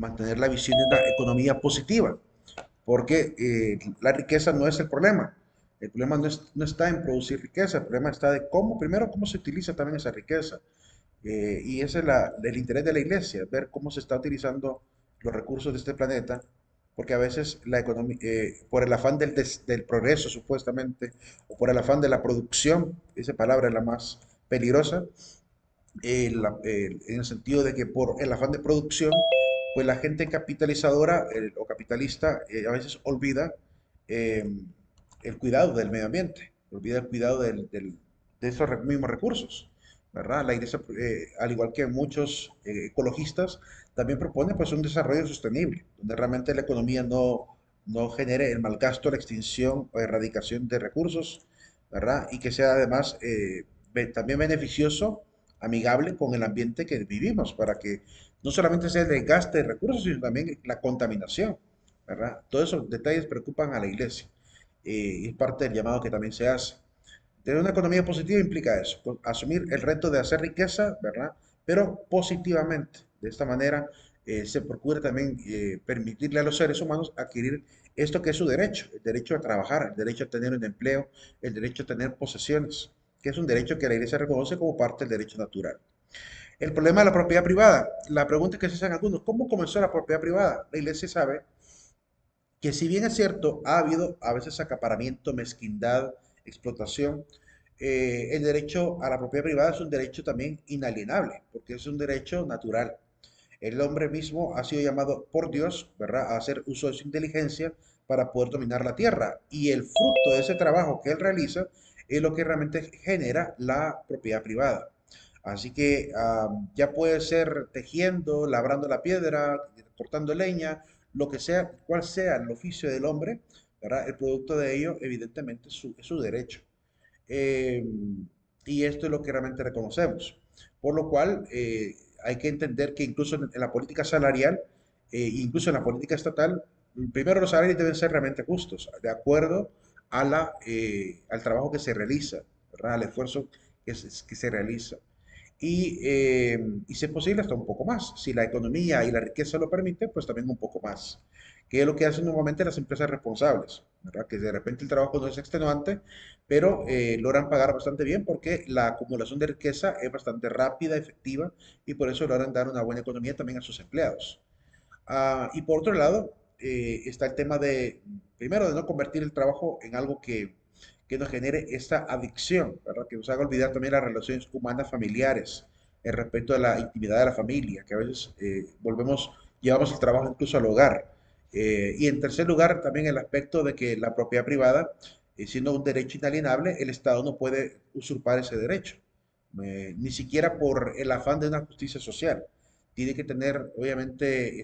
mantener la visión de una economía positiva, porque la riqueza no es el problema. El problema no está en producir riqueza, el problema está de cómo, primero, cómo se utiliza también esa riqueza. Y ese es el interés de la iglesia, ver cómo se está utilizando los recursos de este planeta, porque a veces la economía, por el afán del progreso supuestamente, o por el afán de la producción, esa palabra es la más peligrosa, en el sentido de que por el afán de producción, pues la gente capitalizadora o capitalista a veces olvida eh, el cuidado del medio ambiente, olvida el cuidado de esos mismos recursos, ¿verdad? La iglesia, al igual que muchos ecologistas, también propone pues un desarrollo sostenible, donde realmente la economía no genere el malgasto, la extinción o erradicación de recursos, ¿verdad? Y que sea además también beneficioso, amigable con el ambiente que vivimos, para que no solamente sea el desgaste de recursos, sino también la contaminación, ¿verdad? Todos esos detalles preocupan a la iglesia y es parte del llamado que también se hace. Tener una economía positiva implica eso, asumir el reto de hacer riqueza, ¿verdad? Pero positivamente. De esta manera se procura también permitirle a los seres humanos adquirir esto que es su derecho, el derecho a trabajar, el derecho a tener un empleo, el derecho a tener posesiones, que es un derecho que la Iglesia reconoce como parte del derecho natural. El problema de la propiedad privada. La pregunta que se hacen algunos, ¿cómo comenzó la propiedad privada? La Iglesia sabe que si bien es cierto, ha habido a veces acaparamiento, mezquindad, explotación, el derecho a la propiedad privada es un derecho también inalienable, porque es un derecho natural. El hombre mismo ha sido llamado por Dios, ¿verdad?, a hacer uso de su inteligencia para poder dominar la tierra. Y el fruto de ese trabajo que él realiza es lo que realmente genera la propiedad privada. Así que ya puede ser tejiendo, labrando la piedra, cortando leña, lo que sea, cual sea el oficio del hombre, ¿verdad? El producto de ello, evidentemente, es su derecho. Eh, y esto es lo que realmente reconocemos. Por lo cual, hay que entender que incluso en la política salarial, incluso en la política estatal, primero los salarios deben ser realmente justos, de acuerdo al trabajo que se realiza, ¿verdad? Al esfuerzo que se realiza. Y si es posible, hasta un poco más. Si la economía y la riqueza lo permiten, pues también un poco más. Que es lo que hacen normalmente las empresas responsables, ¿verdad? Que de repente el trabajo no es extenuante, pero logran pagar bastante bien porque la acumulación de riqueza es bastante rápida, efectiva, y por eso logran dar una buena economía también a sus empleados. Y por otro lado, está el tema de, primero, de no convertir el trabajo en algo que nos genere esta adicción, ¿verdad? Que nos haga olvidar también las relaciones humanas familiares, el respeto a la intimidad de la familia, que a veces llevamos el trabajo incluso al hogar. Y en tercer lugar, también el aspecto de que la propiedad privada, siendo un derecho inalienable, el Estado no puede usurpar ese derecho, ni siquiera por el afán de una justicia social. Tiene que tener, obviamente,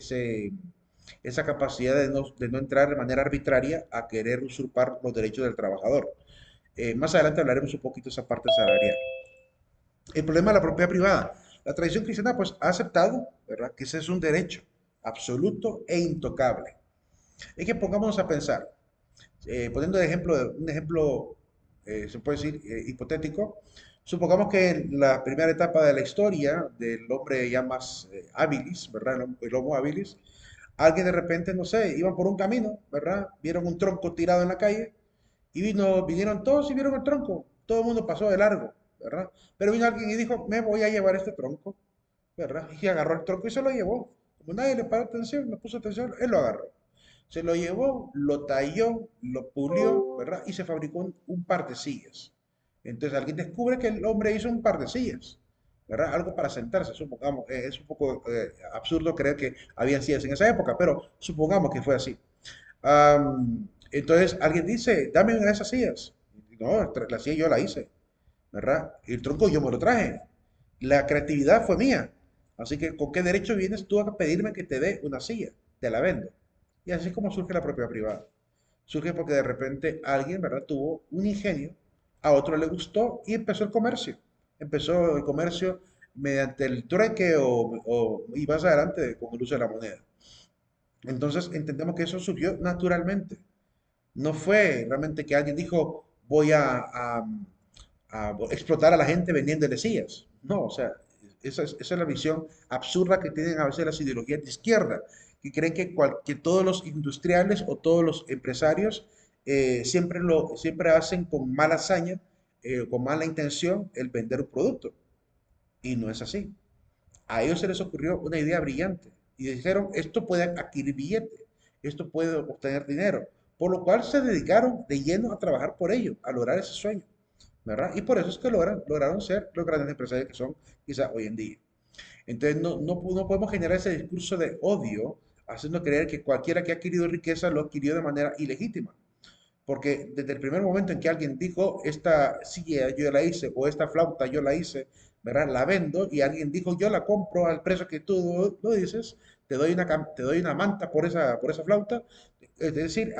esa capacidad de no entrar de manera arbitraria a querer usurpar los derechos del trabajador. Más adelante hablaremos un poquito de esa parte salarial. El problema de la propiedad privada. La tradición cristiana pues ha aceptado, ¿verdad?, que ese es un derecho absoluto e intocable. Es que pongámonos a pensar, poniendo un ejemplo, se puede decir, hipotético, supongamos que en la primera etapa de la historia del hombre ya más habilis, ¿verdad? El Homo habilis, alguien de repente, no sé, iban por un camino, ¿verdad? Vieron un tronco tirado en la calle y vinieron todos y vieron el tronco. Todo el mundo pasó de largo, ¿verdad? Pero vino alguien y dijo, me voy a llevar este tronco, ¿verdad? Y agarró el tronco y se lo llevó. Como nadie le paró atención, no puso atención, él lo agarró. Se lo llevó, lo talló, lo pulió, ¿verdad? Y se fabricó un par de sillas. Entonces alguien descubre que el hombre hizo un par de sillas, ¿verdad? Algo para sentarse, supongamos. Es un poco absurdo creer que había sillas en esa época, pero supongamos que fue así. Entonces alguien dice, dame una de esas sillas. No, la silla yo la hice, ¿verdad? Y el tronco yo me lo traje. La creatividad fue mía. Así que, ¿con qué derecho vienes tú a pedirme que te dé una silla? Te la vendo. Y así es como surge la propiedad privada. Surge porque de repente alguien, ¿verdad?, tuvo un ingenio, a otro le gustó y empezó el comercio. Empezó el comercio mediante el trueque y más adelante con el uso de la moneda. Entonces entendemos que eso surgió naturalmente. No fue realmente que alguien dijo, voy a explotar a la gente vendiéndole sillas. No, o sea, esa es la visión absurda que tienen a veces las ideologías de izquierda, que creen que todos los industriales o todos los empresarios siempre hacen con mala hazaña, con mala intención el vender un producto. Y no es así. A ellos se les ocurrió una idea brillante y dijeron, esto puede adquirir billete, esto puede obtener dinero, por lo cual se dedicaron de lleno a trabajar por ello, a lograr ese sueño, ¿verdad? Y por eso es que lograron ser los grandes empresarios que son quizás hoy en día. Entonces no podemos generar ese discurso de odio haciendo creer que cualquiera que ha adquirido riqueza lo adquirió de manera ilegítima. Porque desde el primer momento en que alguien dijo, esta silla yo la hice o esta flauta yo la hice, ¿verdad? La vendo y alguien dijo, yo la compro al precio que tú lo dices, te doy una manta por esa flauta. Es decir,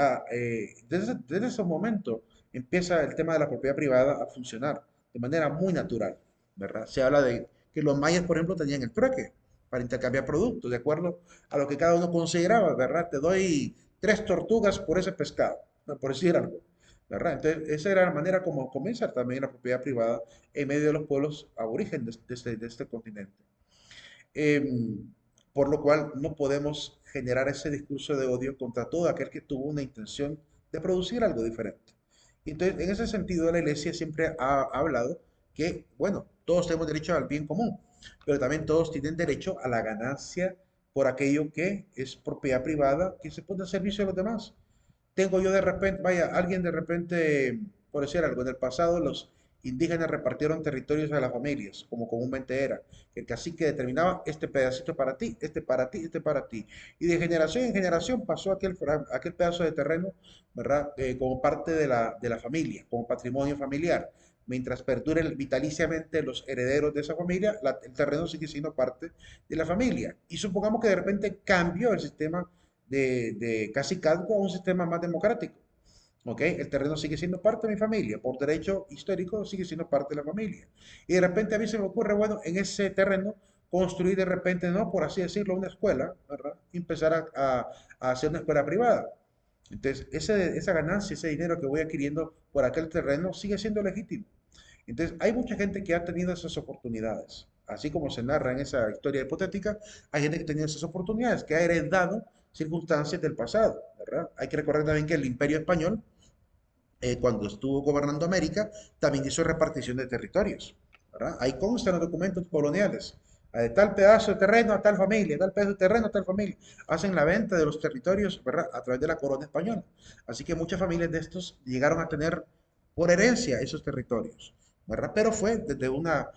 desde ese momento empieza el tema de la propiedad privada a funcionar de manera muy natural, ¿verdad? Se habla de que los mayas, por ejemplo, tenían el trueque para intercambiar productos, de acuerdo a lo que cada uno consideraba, ¿verdad? Te doy 3 tortugas por ese pescado, ¿no? Por decir algo, ¿verdad? Entonces, esa era la manera como comienza también la propiedad privada en medio de los pueblos aborígenes de este continente. Em, por lo cual, no podemos generar ese discurso de odio contra todo aquel que tuvo una intención de producir algo diferente. Entonces, en ese sentido, la iglesia siempre ha hablado que, bueno, todos tenemos derecho al bien común, pero también todos tienen derecho a la ganancia por aquello que es propiedad privada que se pone al servicio de los demás. Tengo yo de repente, vaya, alguien de repente, por decir algo, en el pasado los indígenas repartieron territorios a las familias, como comúnmente era. El cacique determinaba este pedacito para ti, este para ti, este para ti. Y de generación en generación pasó aquel pedazo de terreno, ¿verdad? Como parte de la familia, como patrimonio familiar. Mientras perduren vitaliciamente los herederos de esa familia, el terreno sigue siendo parte de la familia. Y supongamos que de repente cambió el sistema de cacicazgo a un sistema más democrático. ¿Ok? El terreno sigue siendo parte de mi familia, por derecho histórico sigue siendo parte de la familia. Y de repente a mí se me ocurre, bueno, en ese terreno construir de repente, no, por así decirlo, una escuela, ¿verdad? Y empezar a hacer una escuela privada. Entonces, esa ganancia, ese dinero que voy adquiriendo por aquel terreno sigue siendo legítimo. Entonces, hay mucha gente que ha tenido esas oportunidades. Así como se narra en esa historia hipotética, hay gente que ha tenido esas oportunidades, que ha heredado circunstancias del pasado, ¿verdad? Hay que recordar también que el Imperio Español, cuando estuvo gobernando América, también hizo repartición de territorios, ¿verdad? Ahí constan los documentos coloniales. De tal pedazo de terreno a tal familia, tal pedazo de terreno a tal familia. Hacen la venta de los territorios, ¿verdad? A través de la corona española. Así que muchas familias de estos llegaron a tener por herencia esos territorios, ¿verdad? Pero fue desde una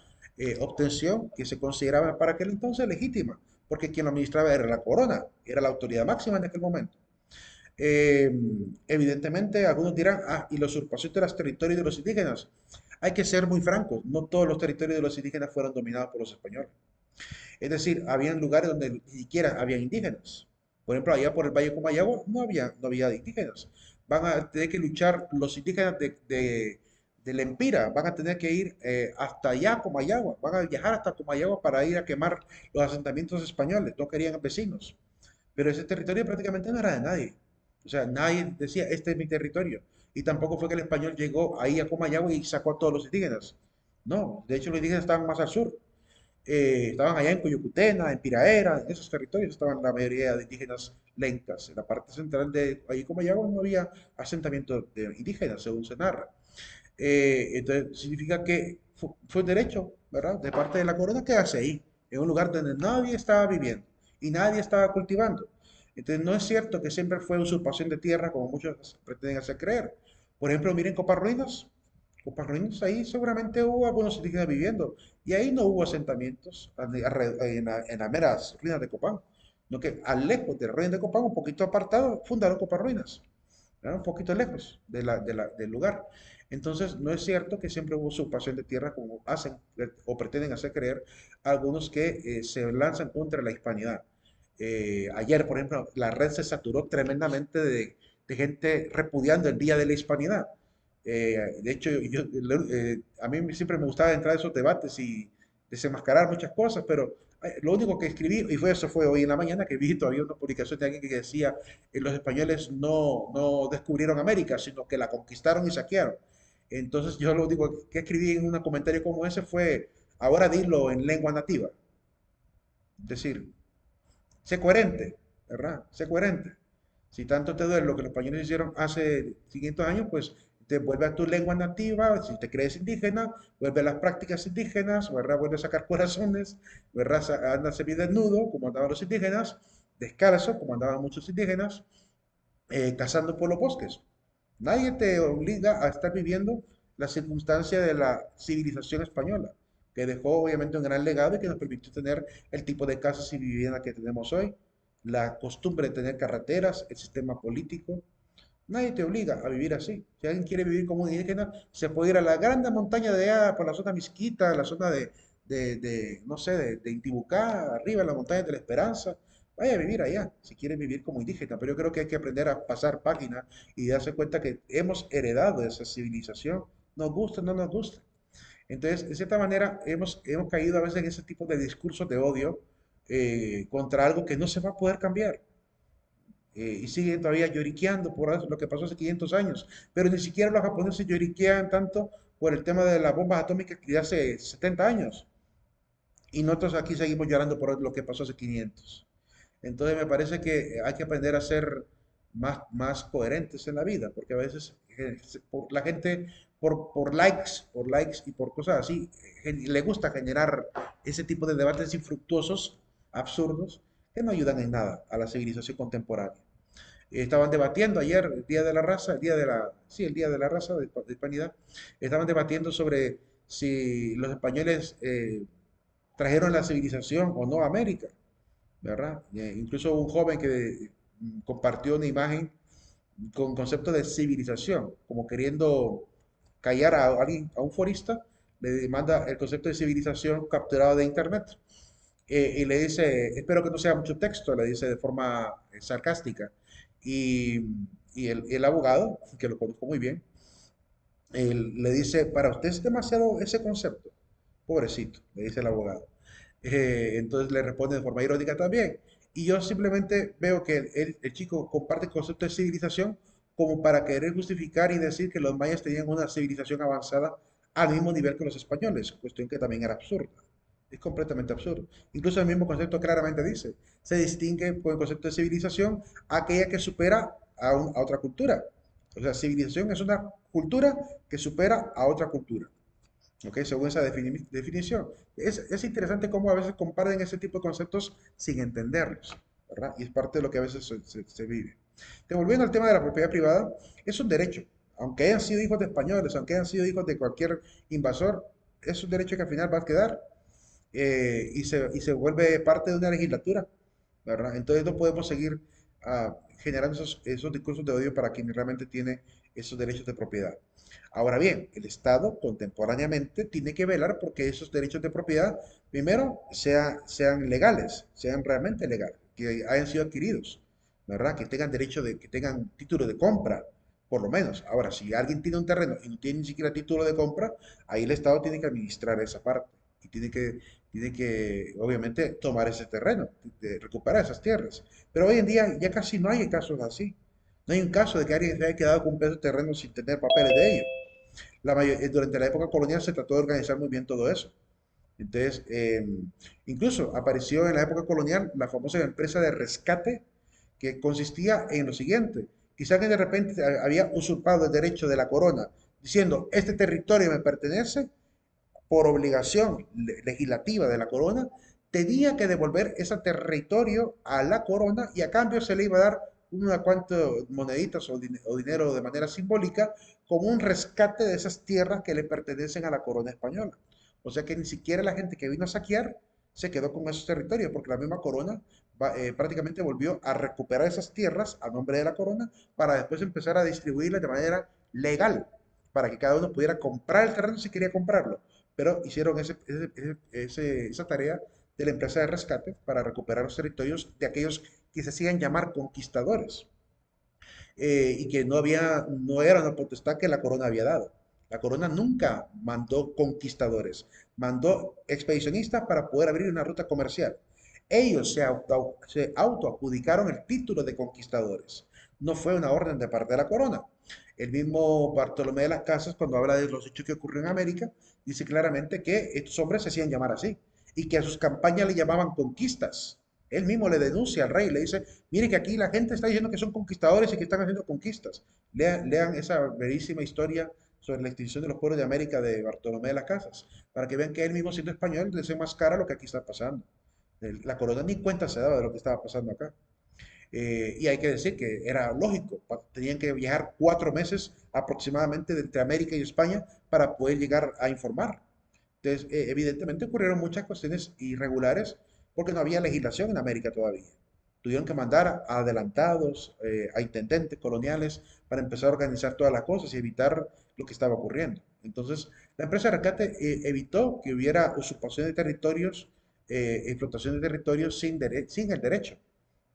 obtención que se consideraba para aquel entonces legítima, porque quien lo administraba era la corona, era la autoridad máxima en aquel momento. Eh, Evidentemente, algunos dirán, ah, y la usurpación de los territorios de los indígenas. Hay que ser muy francos, no todos los territorios de los indígenas fueron dominados por los españoles. Es decir, había lugares donde ni siquiera había indígenas. Por ejemplo, allá por el Valle de Comayagua no había indígenas. Van a tener que luchar los indígenas de Lempira, van a tener que ir hasta allá, Comayagua, van a viajar hasta Comayagua para ir a quemar los asentamientos españoles, no querían vecinos. Pero ese territorio prácticamente no era de nadie. O sea, nadie decía, este es mi territorio. Y tampoco fue que el español llegó ahí a Comayagua y sacó a todos los indígenas. No, de hecho los indígenas estaban más al sur. Estaban allá en Coyucutena, en Piraera, en esos territorios estaban la mayoría de indígenas lencas. En la parte central de ahí Comayagua no había asentamiento de indígenas, según se narra. Entonces significa que fue un derecho, ¿verdad? De parte de la corona quedarse ahí, en un lugar donde nadie estaba viviendo y nadie estaba cultivando. Entonces no es cierto que siempre fue usurpación de tierra como muchos pretenden hacer creer. Por ejemplo, miren Copas Ruinas. Copas Ruinas, ahí seguramente hubo algunos indígenas viviendo y ahí no hubo asentamientos en las meras ruinas de Copán, no que al lejos de las ruinas de Copán, un poquito apartado, fundaron Copas Ruinas, ¿verdad? Un poquito lejos del lugar. Entonces, no es cierto que siempre hubo usurpación de tierra como hacen o pretenden hacer creer algunos que se lanzan contra la hispanidad. Ayer, por ejemplo, la red se saturó tremendamente de gente repudiando el Día de la Hispanidad. De hecho, a mí siempre me gustaba entrar a esos debates y desenmascarar muchas cosas, pero lo único que escribí, y eso fue hoy en la mañana, que vi todavía una publicación de alguien que decía, los españoles no descubrieron América, sino que la conquistaron y saquearon. Entonces yo lo único que escribí en un comentario como ese fue, ahora dilo en lengua nativa. Es decir, sé coherente, ¿verdad? Sé coherente. Si tanto te duele lo que los españoles hicieron hace 500 años, pues te vuelve a tu lengua nativa, si te crees indígena, vuelve a las prácticas indígenas, ¿verdad? Vuelve a sacar corazones, ¿verdad? Anda semidesnudo, como andaban los indígenas, descalzo, como andaban muchos indígenas, cazando por los bosques. Nadie te obliga a estar viviendo la circunstancia de la civilización española, que dejó obviamente un gran legado y que nos permitió tener el tipo de casas y vivienda que tenemos hoy, la costumbre de tener carreteras, el sistema político. Nadie te obliga a vivir así. Si alguien quiere vivir como un indígena, se puede ir a la grande montaña de allá, por la zona Misquita, la zona no sé, de Intibucá, arriba en la montaña de la Esperanza. Vaya a vivir allá, si quiere vivir como indígena. Pero yo creo que hay que aprender a pasar página y darse cuenta que hemos heredado esa civilización. Nos gusta o no nos gusta. Entonces, de cierta manera, hemos caído a veces en ese tipo de discursos de odio contra algo que no se va a poder cambiar y siguen todavía lloriqueando por lo que pasó hace 500 años. Pero ni siquiera los japoneses lloriquean tanto por el tema de las bombas atómicas de hace 70 años. Y nosotros aquí seguimos llorando por lo que pasó hace 500. Entonces me parece que hay que aprender a ser más coherentes en la vida, porque a veces la gente por likes y por cosas así, le gusta generar ese tipo de debates infructuosos, absurdos, que no ayudan en nada a la civilización contemporánea. Estaban debatiendo ayer, el Día de la Raza, sí, el Día de la Raza de Hispanidad, estaban debatiendo sobre si los españoles trajeron la civilización o no a América, ¿verdad? Incluso un joven que compartió una imagen con concepto de civilización, como queriendo callar a alguien, a un forista, le demanda el concepto de civilización capturado de internet. Y le dice, espero que no sea mucho texto, le dice de forma sarcástica. Y, y el abogado, que lo conozco muy bien, le dice, para usted es demasiado ese concepto. Pobrecito, le dice el abogado. Entonces le responde de forma irónica también. Y yo simplemente veo que el chico comparte el concepto de civilización como para querer justificar y decir que los mayas tenían una civilización avanzada al mismo nivel que los españoles, cuestión que también era absurda. Es completamente absurdo. Incluso el mismo concepto claramente dice, se distingue con el concepto de civilización aquella que supera a otra cultura. O sea, civilización es una cultura que supera a otra cultura. ¿Ok? Según esa definición. Es interesante cómo a veces comparten ese tipo de conceptos sin entenderlos, ¿verdad? Y es parte de lo que a veces se vive. Volviendo al tema de la propiedad privada, es un derecho. Aunque hayan sido hijos de españoles, aunque hayan sido hijos de cualquier invasor, es un derecho que al final va a quedar y se vuelve parte de una legislatura, ¿verdad? Entonces no podemos seguir generando esos discursos de odio para quien realmente tiene esos derechos de propiedad. Ahora bien, el Estado contemporáneamente tiene que velar porque esos derechos de propiedad, primero, sean legales, sean realmente legales, que hayan sido adquiridos, ¿verdad? Que tengan que tengan título de compra, por lo menos. Ahora, si alguien tiene un terreno y no tiene ni siquiera título de compra, ahí el Estado tiene que administrar esa parte y tiene que obviamente, tomar ese terreno, recuperar esas tierras. Pero hoy en día ya casi no hay casos así. No hay un caso de que alguien se haya quedado con un pedazo de terreno sin tener papeles de ello. Durante la época colonial se trató de organizar muy bien todo eso. Entonces, incluso apareció en la época colonial la famosa empresa de rescate que consistía en lo siguiente. Quizá que de repente había usurpado el derecho de la corona, diciendo, este territorio me pertenece, por obligación legislativa de la corona, tenía que devolver ese territorio a la corona y a cambio se le iba a dar una cuantas moneditas o dinero de manera simbólica como un rescate de esas tierras que le pertenecen a la corona española. O sea que ni siquiera la gente que vino a saquear se quedó con esos territorios, porque la misma corona prácticamente volvió a recuperar esas tierras a nombre de la corona para después empezar a distribuirlas de manera legal, para que cada uno pudiera comprar el terreno si quería comprarlo, pero hicieron esa tarea de la empresa de rescate para recuperar los territorios de aquellos que se hacían llamar conquistadores y que no era una potestad que la corona había dado. La corona nunca mandó conquistadores, mandó expedicionistas para poder abrir una ruta comercial. Ellos se autoadjudicaron el título de conquistadores. No fue una orden de parte de la corona. El mismo Bartolomé de las Casas, cuando habla de los hechos que ocurrieron en América, dice claramente que estos hombres se hacían llamar así y que a sus campañas le llamaban conquistas. Él mismo le denuncia al rey, le dice, mire que aquí la gente está diciendo que son conquistadores y que están haciendo conquistas. Lean esa verísima historia sobre la extinción de los pueblos de América de Bartolomé de las Casas, para que vean que él mismo siendo español le desenmascara lo que aquí está pasando. La corona ni cuenta se daba de lo que estaba pasando acá. Y hay que decir que era lógico, tenían que viajar 4 meses aproximadamente entre América y España para poder llegar a informar. Entonces, evidentemente ocurrieron muchas cuestiones irregulares porque no había legislación en América todavía. Tuvieron que mandar a adelantados, a intendentes coloniales para empezar a organizar todas las cosas y evitar lo que estaba ocurriendo. Entonces, la empresa de rescate evitó que hubiera usurpación de territorios, explotación de territorios sin el derecho,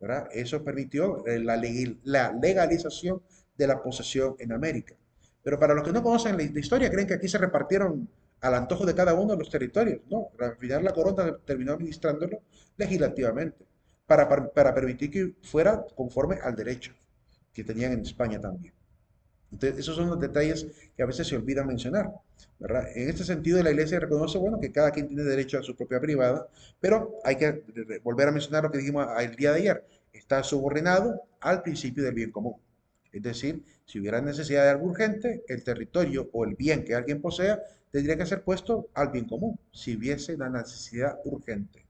¿verdad? Eso permitió la legalización de la posesión en América. Pero para los que no conocen la historia, creen que aquí se repartieron al antojo de cada uno de los territorios. No, al final la corona terminó administrándolo legislativamente para permitir que fuera conforme al derecho que tenían en España también. Entonces, esos son los detalles que a veces se olvidan mencionar, ¿verdad? En este sentido, la Iglesia reconoce, bueno, que cada quien tiene derecho a su propia privada, pero hay que volver a mencionar lo que dijimos el día de ayer. Está subordinado al principio del bien común. Es decir, si hubiera necesidad de algo urgente, el territorio o el bien que alguien posea tendría que ser puesto al bien común, si hubiese la necesidad urgente.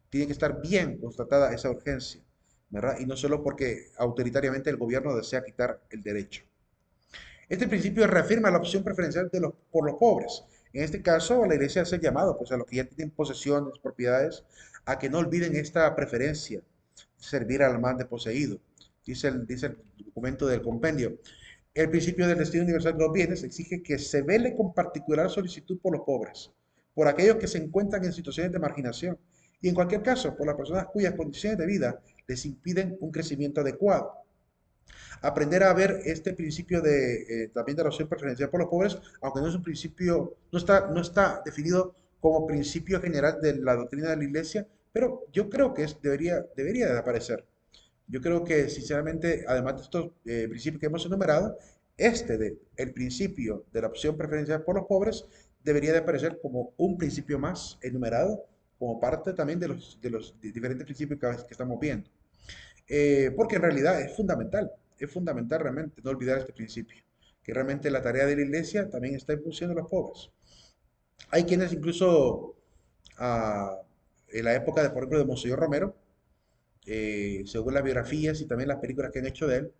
Tiene que estar bien constatada esa urgencia, ¿verdad? Y no solo porque autoritariamente el gobierno desea quitar el derecho. Este principio reafirma la opción preferencial por los pobres. En este caso, la iglesia hace el llamado pues, a los que ya tienen posesiones, propiedades, a que no olviden esta preferencia, servir al más desposeído. Dice el documento del compendio. El principio del destino universal de los bienes exige que se vele con particular solicitud por los pobres, por aquellos que se encuentran en situaciones de marginación y en cualquier caso por las personas cuyas condiciones de vida les impiden un crecimiento adecuado. Aprender a ver este principio también de la opción preferencial por los pobres, aunque no es un principio, no está definido como principio general de la doctrina de la iglesia, pero yo creo que debería de aparecer. Yo creo que, sinceramente, además de estos principios que hemos enumerado, el principio de la opción preferencial por los pobres, debería de aparecer como un principio más enumerado, como parte también de los diferentes principios que estamos viendo. Porque en realidad es fundamental realmente no olvidar este principio, que realmente la tarea de la iglesia también está en función de los pobres. Hay quienes incluso ah, en la época, por ejemplo, de Monseñor Romero, según las biografías y también las películas que han hecho de él,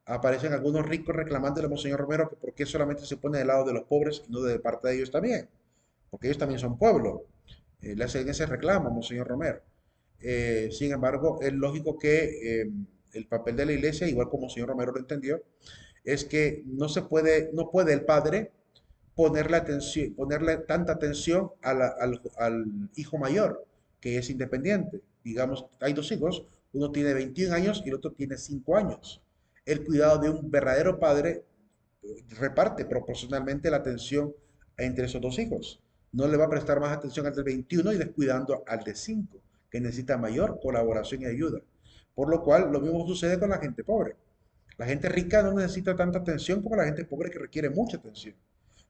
aparecen algunos ricos reclamando a Monseñor Romero que por qué solamente se pone del lado de los pobres y no de parte de ellos también, porque ellos también son pueblo. Le hacen ese reclamo a Monseñor Romero. Sin embargo, es lógico que el papel de la iglesia, igual como el señor Romero lo entendió, es que no puede el padre ponerle tanta atención al hijo mayor, que es independiente. Digamos, hay dos hijos, uno tiene 21 años y el otro tiene 5 años. El cuidado de un verdadero padre reparte proporcionalmente la atención entre esos dos hijos. No le va a prestar más atención al del 21 y descuidando al de 5 que necesita mayor colaboración y ayuda. Por lo cual, lo mismo sucede con la gente pobre. La gente rica no necesita tanta atención como la gente pobre que requiere mucha atención.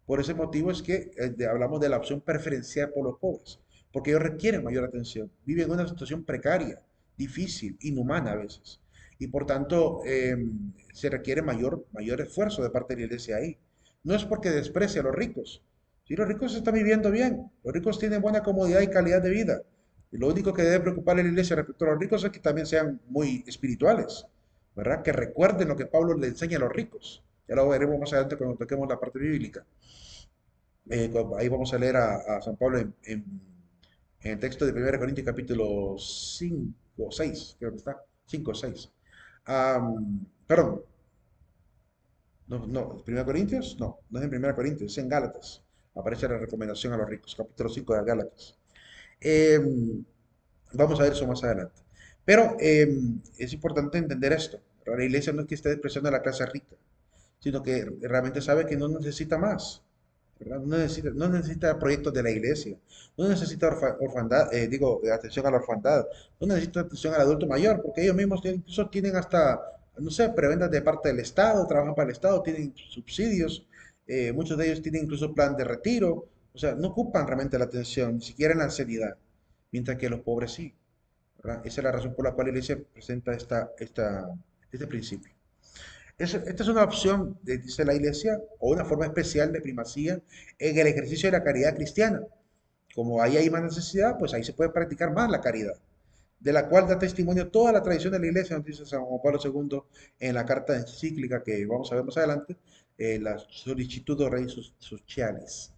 Por ese motivo es que hablamos de la opción preferencial por los pobres, porque ellos requieren mayor atención, viven en una situación precaria, difícil, inhumana a veces, y por tanto se requiere mayor esfuerzo de parte de la iglesia ahí. No es porque desprecie a los ricos, si los ricos están viviendo bien, los ricos tienen buena comodidad y calidad de vida, y lo único que debe preocuparle a la iglesia respecto a los ricos es que también sean muy espirituales, ¿verdad? Que recuerden lo que Pablo le enseña a los ricos. Ya lo veremos más adelante cuando toquemos la parte bíblica. Ahí vamos a leer a San Pablo en el texto de 1 Corintios capítulo 5 o 6, creo que está, 5 o 6. Perdón, no, no, 1 Corintios, no es en 1 Corintios, es en Gálatas. Aparece la recomendación a los ricos, capítulo 5 de Gálatas. Em, Vamos a ver eso más adelante. Pero es importante entender esto. La iglesia no es que esté despreciando a la clase rica, sino que realmente sabe que no necesita más, ¿verdad? No necesita proyectos de la iglesia, no necesita orfandad, atención a la orfandad, no necesita atención al adulto mayor, porque ellos mismos incluso tienen hasta, no sé, prebendas de parte del Estado, trabajan para el Estado, tienen subsidios, muchos de ellos tienen incluso plan de retiro, o sea, no ocupan realmente la atención, ni siquiera en la ancianidad, mientras que los pobres sí. ¿verdad? Esa es la razón por la cual la Iglesia presenta este principio. Esta es una opción, dice la Iglesia, o una forma especial de primacía en el ejercicio de la caridad cristiana. Como ahí hay más necesidad, pues ahí se puede practicar más la caridad, de la cual da testimonio toda la tradición de la Iglesia, nos dice San Juan Pablo II en la carta encíclica que vamos a ver más adelante, la Sollicitudo Rei Socialis,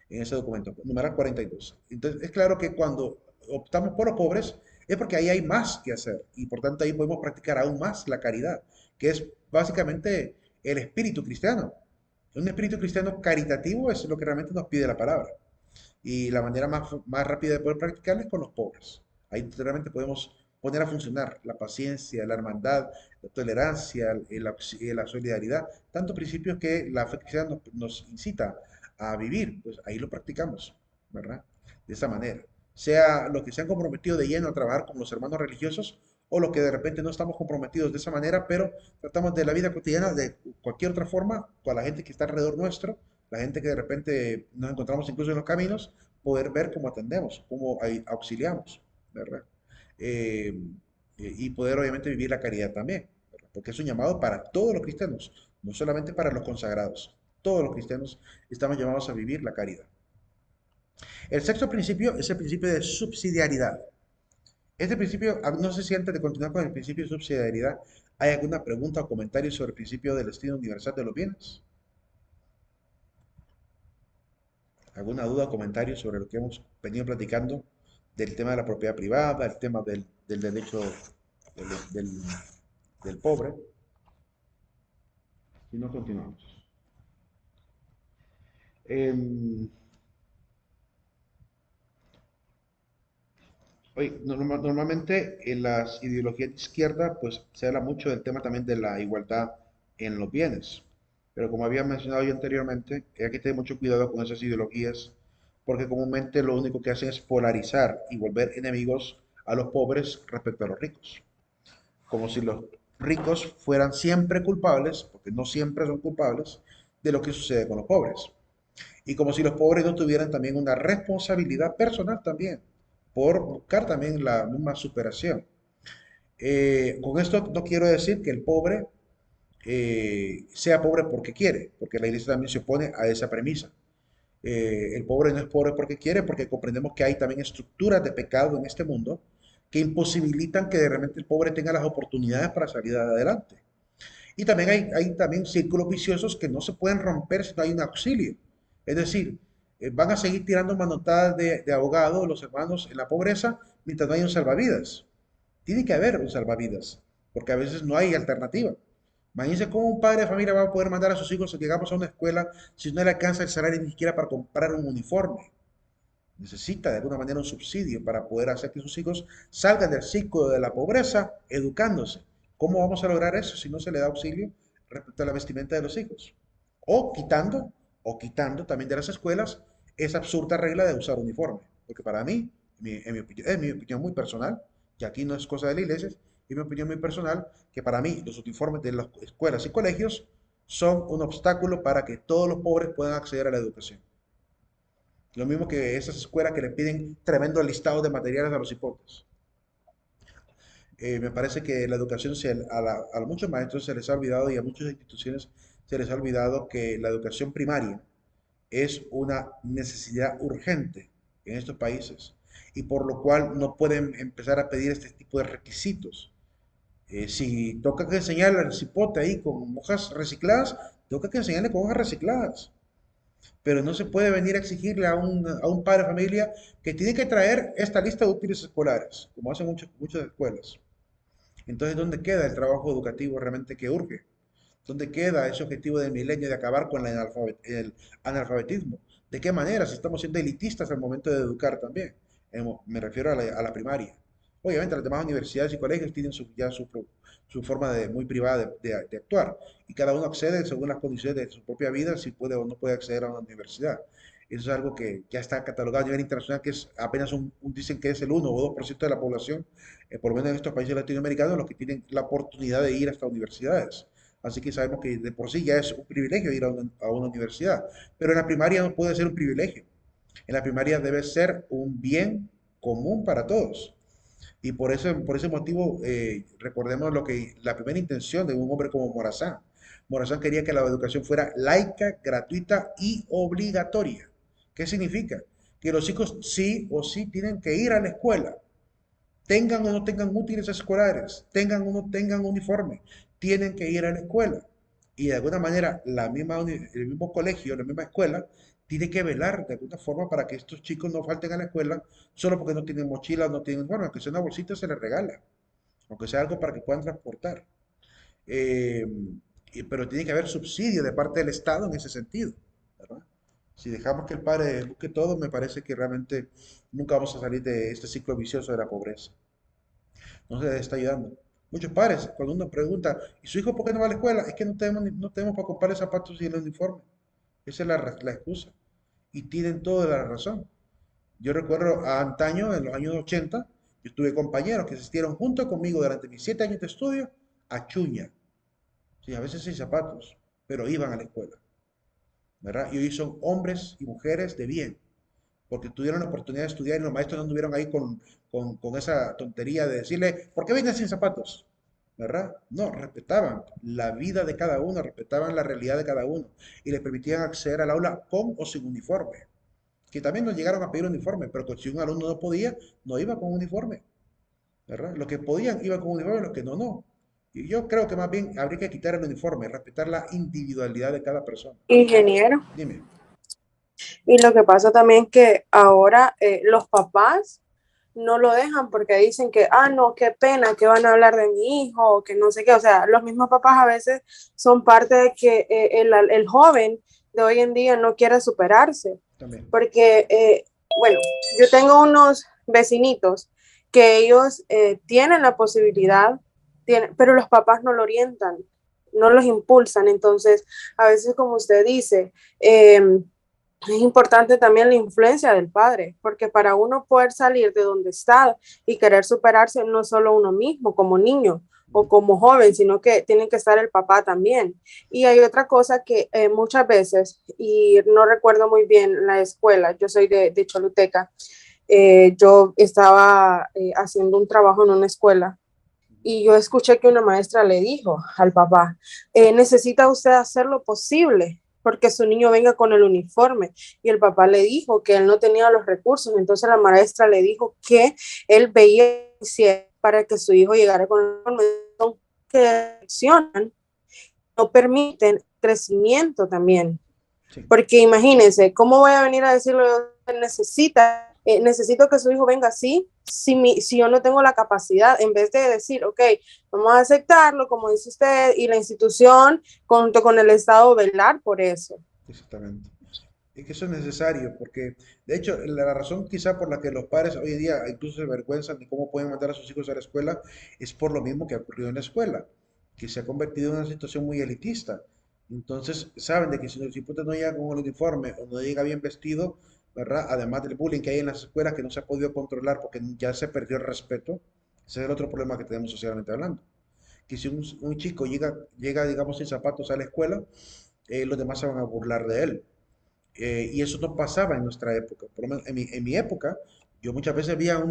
en ese documento, numeral 42. Entonces, es claro que cuando optamos por los pobres es porque ahí hay más que hacer y por tanto ahí podemos practicar aún más la caridad, que es básicamente el espíritu cristiano. Un espíritu cristiano caritativo es lo que realmente nos pide la palabra. Y la manera más rápida de poder practicarla es con los pobres. Ahí realmente podemos poner a funcionar la paciencia, la hermandad, la tolerancia, la solidaridad, tantos principios que la fe cristiana nos incita a vivir, pues ahí lo practicamos, ¿verdad? De esa manera. Sea los que se han comprometido de lleno a trabajar con los hermanos religiosos o los que de repente no estamos comprometidos de esa manera, pero tratamos de la vida cotidiana de cualquier otra forma, con la gente que está alrededor nuestro, la gente que de repente nos encontramos incluso en los caminos, poder ver cómo atendemos, cómo auxiliamos, ¿verdad? Eh, y poder obviamente vivir la caridad también, ¿verdad? Porque es un llamado para todos los cristianos, no solamente para los consagrados. Todos los cristianos estamos llamados a vivir la caridad. El sexto principio es el principio de subsidiariedad. Este principio, no sé si antes de continuar con el principio de subsidiariedad, ¿hay alguna pregunta o comentario sobre el principio del destino universal de los bienes? ¿Alguna duda o comentario sobre lo que hemos venido platicando del tema de la propiedad privada, el tema del derecho del, del- del pobre? Si no, continuamos. Em, Oye, normalmente en las ideologías de izquierda, pues se habla mucho del tema también de la igualdad en los bienes. Pero como había mencionado yo anteriormente, hay que tener mucho cuidado con esas ideologías, porque comúnmente lo único que hacen es polarizar y volver enemigos a los pobres respecto a los ricos. Como si los ricos fueran siempre culpables, porque no siempre son culpables, de lo que sucede con los pobres. Y como si los pobres no tuvieran también una responsabilidad personal también, por buscar también la misma superación. Con esto no quiero decir que el pobre sea pobre porque quiere, porque la iglesia también se opone a esa premisa. El pobre no es pobre porque quiere, porque comprendemos que hay también estructuras de pecado en este mundo que imposibilitan que de repente el pobre tenga las oportunidades para salir adelante. Y también hay también círculos viciosos que no se pueden romper si no hay un auxilio. Es decir, van a seguir tirando manotadas de ahogados los hermanos en la pobreza mientras no hay un salvavidas. Tiene que haber un salvavidas, porque a veces no hay alternativa. Imagínense cómo un padre de familia va a poder mandar a sus hijos, llegamos a una escuela, si no le alcanza el salario ni siquiera para comprar un uniforme. Necesita de alguna manera un subsidio para poder hacer que sus hijos salgan del ciclo de la pobreza educándose. ¿Cómo vamos a lograr eso si no se le da auxilio respecto a la vestimenta de los hijos? O quitando, o quitando también de las escuelas esa absurda regla de usar uniforme. Porque para mí, en mi opinión muy personal, que aquí no es cosa de la iglesia, es mi opinión muy personal, que para mí los uniformes de las escuelas y colegios son un obstáculo para que todos los pobres puedan acceder a la educación. Lo mismo que esas escuelas que le piden tremendo listado de materiales a los hipócritas. Me parece que la educación, a muchos maestros se les ha olvidado y a muchas instituciones se les ha olvidado que la educación primaria es una necesidad urgente en estos países y por lo cual no pueden empezar a pedir este tipo de requisitos. Si toca que enseñarle al cipote ahí con hojas recicladas, toca que enseñarle con hojas recicladas. Pero no se puede venir a exigirle a un padre de familia que tiene que traer esta lista de útiles escolares, como hacen muchas escuelas. Entonces, ¿dónde queda el trabajo educativo realmente que urge? ¿Dónde queda ese objetivo del milenio de acabar con el analfabetismo? ¿De qué manera? Si estamos siendo elitistas al momento de educar también. Me refiero a la primaria. Obviamente las demás universidades y colegios tienen su forma muy privada de actuar y cada uno accede según las condiciones de su propia vida si puede o no puede acceder a una universidad. Eso es algo que ya está catalogado a nivel internacional, que es apenas dicen que es el 1 o 2% de la población, por lo menos en estos países latinoamericanos, los que tienen la oportunidad de ir hasta universidades. Así que sabemos que de por sí ya es un privilegio ir a una universidad, pero en la primaria no puede ser un privilegio. En la primaria debe ser un bien común para todos. Y por ese motivo, recordemos lo que la primera intención de un hombre como Morazán. Morazán quería que la educación fuera laica, gratuita y obligatoria. ¿Qué significa? Que los hijos sí o sí tienen que ir a la escuela, tengan o no tengan útiles escolares, tengan o no tengan uniforme, tienen que ir a la escuela. Y de alguna manera, el mismo colegio, la misma escuela, tiene que velar de alguna forma para que estos chicos no falten a la escuela solo porque no tienen mochila o no tienen uniforme, aunque sea una bolsita se les regala, aunque sea algo para que puedan transportar. Eh, pero tiene que haber subsidio de parte del Estado en ese sentido, ¿verdad? Si dejamos que el padre busque todo, me parece que realmente nunca vamos a salir de este ciclo vicioso de la pobreza. No se les está ayudando. Muchos padres, cuando uno pregunta, ¿y su hijo por qué no va a la escuela? Es que no tenemos para comprarle zapatos y el uniforme. Esa es la excusa. Y tienen toda la razón. Yo recuerdo a antaño, en los años 80, yo tuve compañeros que asistieron junto conmigo durante mis 7 años de estudio a Chuña. Sí, a veces sin zapatos, pero iban a la escuela, ¿verdad? Y hoy son hombres y mujeres de bien, porque tuvieron la oportunidad de estudiar y los maestros no anduvieron ahí con esa tontería de decirle, ¿por qué vienes sin zapatos? ¿Verdad? No, respetaban la vida de cada uno, respetaban la realidad de cada uno y les permitían acceder al aula con o sin uniforme. Que también nos llegaron a pedir uniforme, pero que si un alumno no podía, no iba con uniforme, ¿verdad? Los que podían iban con uniforme, los que no, no. Y yo creo que más bien habría que quitar el uniforme, respetar la individualidad de cada persona. Ingeniero. Dime. Y lo que pasa también que ahora los papás no lo dejan porque dicen que, ah, no, qué pena, que van a hablar de mi hijo, o que no sé qué. O sea, los mismos papás a veces son parte de que el joven de hoy en día no quiere superarse. También. Porque, bueno, yo tengo unos vecinitos que ellos tienen la posibilidad, pero los papás no lo orientan, no los impulsan. Entonces, a veces, como usted dice, es importante también la influencia del padre, porque para uno poder salir de donde está y querer superarse, no solo uno mismo como niño o como joven, sino que tiene que estar el papá también. Y hay otra cosa que muchas veces, y no recuerdo muy bien la escuela, yo soy de Choluteca, yo estaba haciendo un trabajo en una escuela y yo escuché que una maestra le dijo al papá, necesita usted hacer lo posible porque su niño venga con el uniforme. Y el papá le dijo que él no tenía los recursos. Entonces la maestra le dijo que él veía para que su hijo llegara con el uniforme. Que accionan, no permiten crecimiento también. Sí. Porque imagínense, ¿cómo voy a venir a decirle que necesita, necesito que su hijo venga así, si yo no tengo la capacidad, en vez de decir, ok, vamos a aceptarlo, como dice usted, y la institución, junto con el Estado, velar por eso. Exactamente. Es que eso es necesario, porque de hecho la razón quizá por la que los padres hoy en día incluso se avergüenzan de cómo pueden mandar a sus hijos a la escuela es por lo mismo que ha ocurrido en la escuela, que se ha convertido en una situación muy elitista. Entonces saben de que si el cipote no llega con el uniforme o no llega bien vestido, ¿verdad? Además del bullying que hay en las escuelas que no se ha podido controlar porque ya se perdió el respeto, ese es el otro problema que tenemos socialmente hablando. Que si un chico llega, digamos, sin zapatos a la escuela, los demás se van a burlar de él. Y eso no pasaba en nuestra época. Por lo menos en mi época, yo muchas veces veía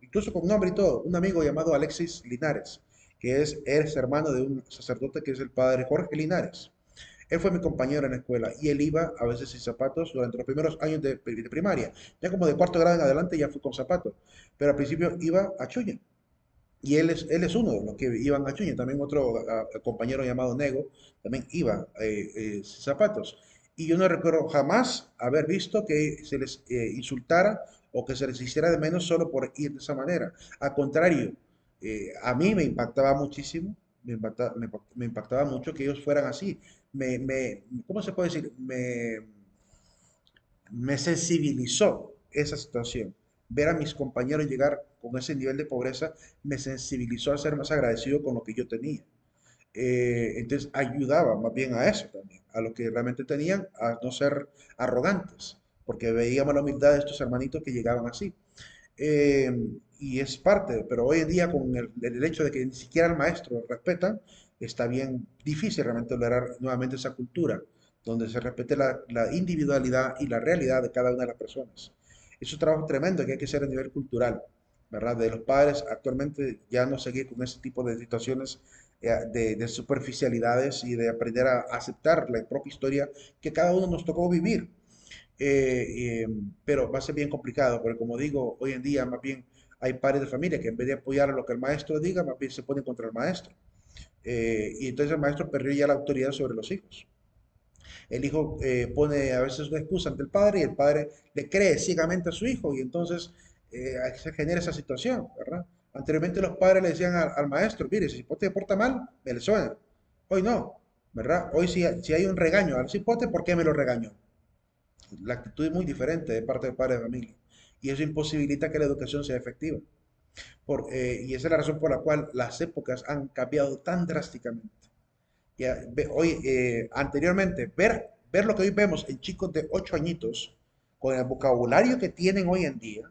incluso con nombre y todo, un amigo llamado Alexis Linares, que es hermano de un sacerdote que es el padre Jorge Linares. Él fue mi compañero en la escuela y él iba a veces sin zapatos durante los primeros años de primaria. Ya como de cuarto grado en adelante ya fue con zapatos, pero al principio iba a Chuña. Y él es uno de los que iban a Chuña. También otro compañero llamado Nego también iba sin zapatos. Y yo no recuerdo jamás haber visto que se les insultara o que se les hiciera de menos solo por ir de esa manera. Al contrario, a mí me impactaba muchísimo, me impactaba mucho que ellos fueran así. ¿Cómo se puede decir? Me sensibilizó esa situación. Ver a mis compañeros llegar con ese nivel de pobreza me sensibilizó a ser más agradecido con lo que yo tenía. Entonces ayudaba más bien a eso también, a lo que realmente tenían, a no ser arrogantes, porque veíamos la humildad de estos hermanitos que llegaban así. Eh, y es parte, pero hoy en día con el hecho de que ni siquiera el maestro lo respetan, está bien difícil realmente lograr nuevamente esa cultura, donde se respete la individualidad y la realidad de cada una de las personas. Es un trabajo tremendo que hay que hacer a nivel cultural. ¿verdad? De los padres actualmente ya no seguir con ese tipo de situaciones de superficialidades y de aprender a aceptar la propia historia que cada uno nos tocó vivir. Pero va a ser bien complicado, porque como digo, hoy en día más bien hay padres de familia que en vez de apoyar a lo que el maestro diga, más bien se ponen contra el maestro. Y entonces el maestro perdió ya la autoridad sobre los hijos. El hijo pone a veces una excusa ante el padre y el padre le cree ciegamente a su hijo y entonces se genera esa situación, ¿verdad? Anteriormente los padres le decían al maestro, mire, si Cipote se porta mal, me le suena. Hoy no, ¿verdad? Hoy si hay un regaño al Cipote, ¿por qué me lo regañó? La actitud es muy diferente de parte del padre de familia y eso imposibilita que la educación sea efectiva. Y esa es la razón por la cual las épocas han cambiado tan drásticamente. Ya, hoy, anteriormente, ver lo que hoy vemos en chicos de 8 añitos, con el vocabulario que tienen hoy en día,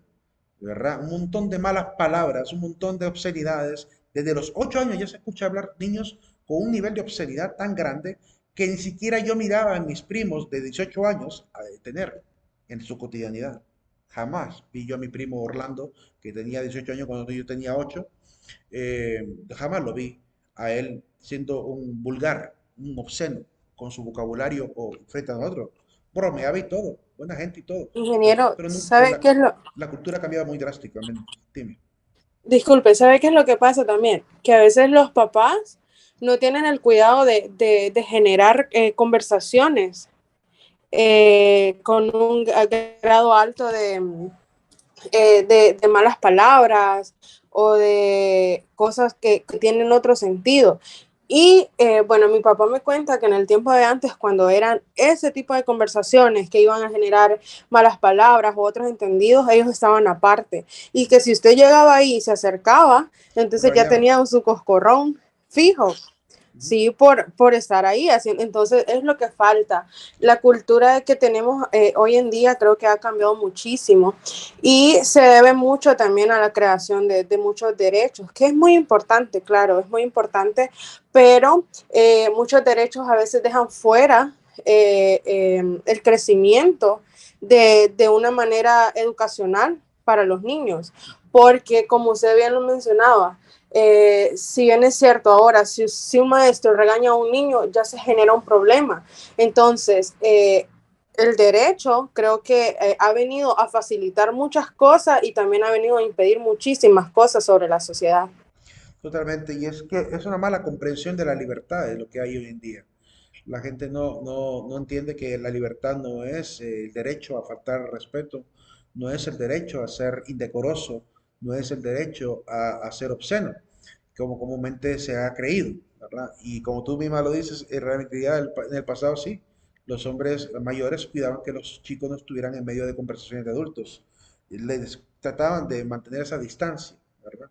¿verdad? Un montón de malas palabras, un montón de obscenidades. Desde los 8 años ya se escucha hablar niños con un nivel de obscenidad tan grande que ni siquiera yo miraba en mis primos de 18 años a tener en su cotidianidad. Jamás vi yo a mi primo Orlando, que tenía 18 años cuando yo tenía 8, jamás lo vi a él siendo un vulgar, un obsceno, con su vocabulario o frente a nosotros. Bromeaba y todo, buena gente y todo, Ingeniero, pero ¿sabe qué es lo? la cultura ha cambiado muy drásticamente. Dime. Disculpe, ¿sabe qué es lo que pasa también? Que a veces los papás no tienen el cuidado de generar conversaciones con un grado alto de malas palabras o de cosas que tienen otro sentido. Y bueno, mi papá me cuenta que en el tiempo de antes, cuando eran ese tipo de conversaciones que iban a generar malas palabras o otros entendidos, ellos estaban aparte. Y que si usted llegaba ahí y se acercaba, entonces ya Rayado. tenía su coscorrón fijo. Ujú. Sí, por estar ahí. Así, entonces es lo que falta. La cultura que tenemos hoy en día creo que ha cambiado muchísimo y se debe mucho también a la creación de muchos derechos, que es muy importante, claro, es muy importante, pero muchos derechos a veces dejan fuera el crecimiento de una manera educacional para los niños, porque como usted bien lo mencionaba, si bien es cierto, ahora, si un maestro regaña a un niño, ya se genera un problema. Entonces, el derecho creo que ha venido a facilitar muchas cosas y también ha venido a impedir muchísimas cosas sobre la sociedad. Totalmente, y es que es una mala comprensión de la libertad, de lo que hay hoy en día. La gente no entiende que la libertad no es el derecho a faltar al respeto, no es el derecho a ser indecoroso, no es el derecho a ser obsceno, como comúnmente se ha creído, ¿verdad? Y como tú misma lo dices, en realidad en el pasado sí, los hombres mayores cuidaban que los chicos no estuvieran en medio de conversaciones de adultos, y les trataban de mantener esa distancia, ¿verdad?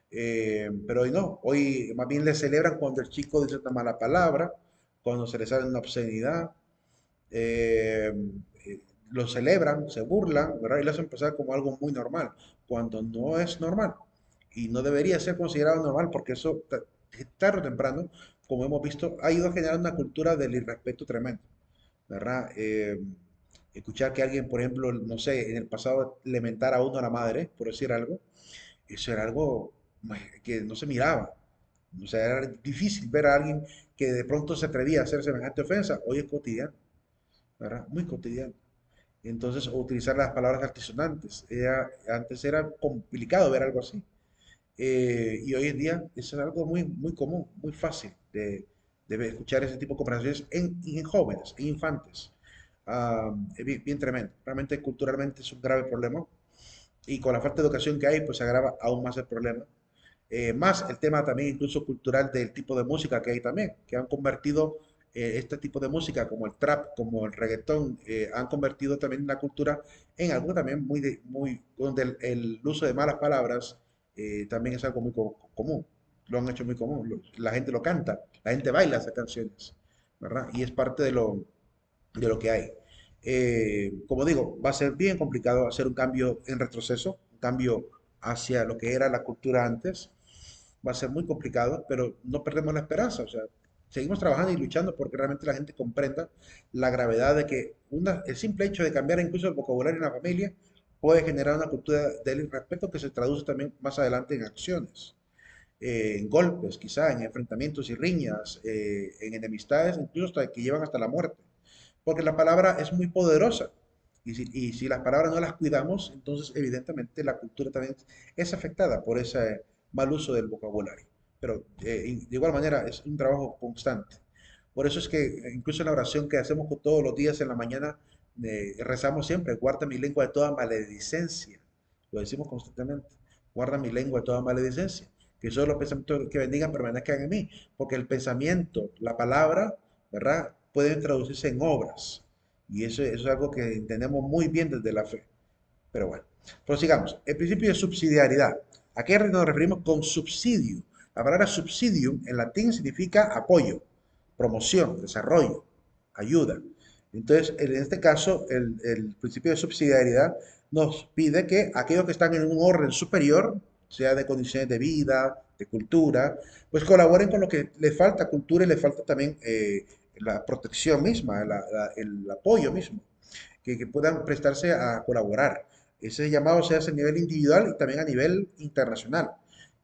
Pero hoy no, hoy más bien le celebran cuando el chico dice una mala palabra, cuando se le sale una obscenidad, eh, lo celebran, se burlan, ¿verdad? Y lo hacen pasar como algo muy normal, cuando no es normal y no debería ser considerado normal porque eso tarde o temprano, como hemos visto, ha ido a generar una cultura del irrespeto tremendo, ¿verdad? Escuchar que alguien, por ejemplo, no sé, en el pasado le mentara a uno a la madre, por decir algo, eso era algo que no se miraba. O sea, era difícil ver a alguien que de pronto se atrevía a hacer semejante ofensa. Hoy es cotidiano, ¿verdad? Muy cotidiano. Entonces, o utilizar las palabras altisonantes. Antes era complicado ver algo así. Y hoy en día eso es algo muy común, muy fácil de escuchar ese tipo de conversaciones en jóvenes, en infantes. Es bien tremendo. Realmente culturalmente es un grave problema y con la falta de educación que hay, pues se agrava aún más el problema. Más el tema también incluso cultural del tipo de música que hay también, que han convertido este tipo de música como el trap, como el reggaetón, han convertido también la cultura en algo también donde el uso de malas palabras también es algo muy común, lo han hecho muy común, la gente lo canta, la gente baila esas canciones, ¿verdad? Y es parte de lo que hay. Como digo, va a ser bien complicado hacer un cambio en retroceso, un cambio hacia lo que era la cultura antes. Va a ser muy complicado, pero no perdemos la esperanza. O sea, seguimos trabajando y luchando porque realmente la gente comprenda la gravedad de que el simple hecho de cambiar incluso el vocabulario en la familia puede generar una cultura del irrespeto que se traduce también más adelante en acciones, en golpes, quizá, en enfrentamientos y riñas, en enemistades, incluso hasta que llevan hasta la muerte. Porque la palabra es muy poderosa. Y si las palabras no las cuidamos, entonces evidentemente la cultura también es afectada por ese mal uso del vocabulario. Pero de igual manera es un trabajo constante. Por eso es que incluso en la oración que hacemos todos los días en la mañana, rezamos siempre, guarda mi lengua de toda maledicencia. Lo decimos constantemente, guarda mi lengua de toda maledicencia. Que solo los pensamientos que bendigan permanezcan en mí. Porque el pensamiento, la palabra, ¿verdad? Pueden traducirse en obras. Y eso es algo que entendemos muy bien desde la fe. Pero bueno, prosigamos. El principio de subsidiariedad. ¿A qué nos referimos con subsidio? La palabra subsidium en latín significa apoyo, promoción, desarrollo, ayuda. Entonces, en este caso, el principio de subsidiariedad nos pide que aquellos que están en un orden superior, sea de condiciones de vida, de cultura, pues colaboren con lo que les falta cultura y les falta también la protección misma, el apoyo mismo, que puedan prestarse a colaborar. Ese llamado se hace a nivel individual y también a nivel internacional.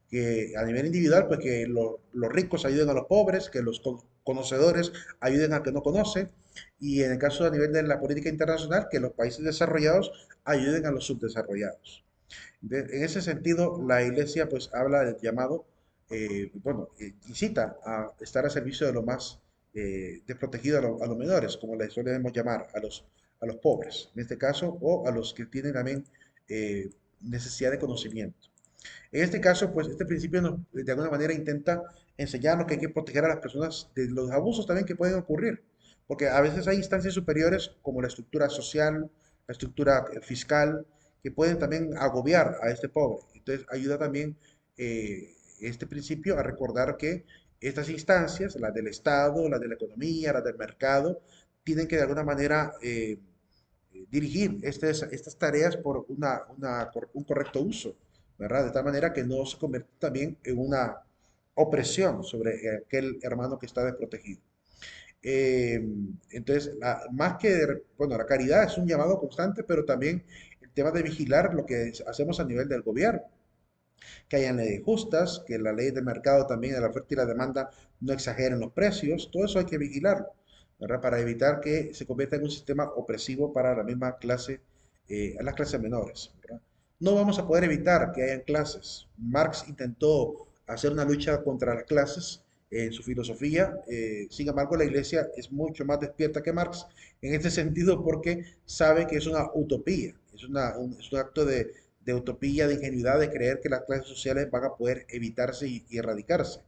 Que a nivel individual, pues que los ricos ayuden a los pobres, que los conocedores ayuden a que no conocen, y en el caso a nivel de la política internacional, que los países desarrollados ayuden a los subdesarrollados. En ese sentido, la iglesia pues habla del llamado, bueno, incita a estar a servicio de lo más desprotegido a los menores, como les solemos llamar, a los pobres, en este caso, o a los que tienen también eh, necesidad de conocimiento. En este caso, pues este principio de alguna manera intenta enseñarnos que hay que proteger a las personas de los abusos también que pueden ocurrir, porque a veces hay instancias superiores como la estructura social, la estructura fiscal, que pueden también agobiar a este pobre. Entonces ayuda también este principio a recordar que estas instancias, las del Estado, las de la economía, las del mercado, tienen que de alguna manera dirigir estas tareas por un correcto uso, ¿verdad? De tal manera que no se convierta también en una opresión sobre aquel hermano que está desprotegido. Eh, entonces, más que, bueno, la caridad es un llamado constante, pero también el tema de vigilar lo que hacemos a nivel del gobierno, que hayan leyes justas, que la ley de mercado también de la oferta y la demanda no exageren los precios, todo eso hay que vigilarlo, ¿verdad? Para evitar que se convierta en un sistema opresivo para la misma clase, las clases menores, ¿verdad? No vamos a poder evitar que hayan clases. Marx intentó hacer una lucha contra las clases en su filosofía, sin embargo la iglesia es mucho más despierta que Marx en este sentido porque sabe que es una utopía, es un acto de utopía, de ingenuidad, de creer que las clases sociales van a poder evitarse y erradicarse.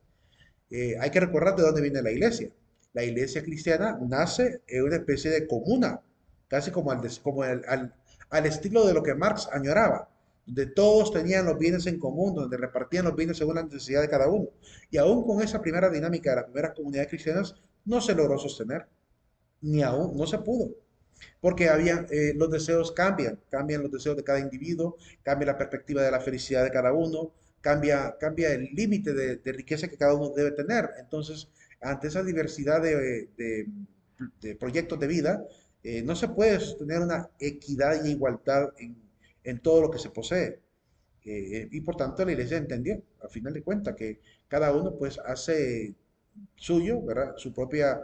Hay que recordar de dónde viene la iglesia. La iglesia cristiana nace en una especie de comuna, casi como, al estilo de lo que Marx añoraba, donde todos tenían los bienes en común, donde repartían los bienes según la necesidad de cada uno. Y aún con esa primera dinámica de las primeras comunidades cristianas, no se logró sostener, ni aún no se pudo porque los deseos cambian los deseos de cada individuo, cambia la perspectiva de la felicidad de cada uno, cambia el límite de riqueza que cada uno debe tener. Entonces, ante esa diversidad de proyectos de vida, no se puede sostener una equidad y igualdad en todo lo que se posee. Y por tanto la iglesia entendió, a final de cuentas, que cada uno pues hace suyo, ¿verdad? Su propia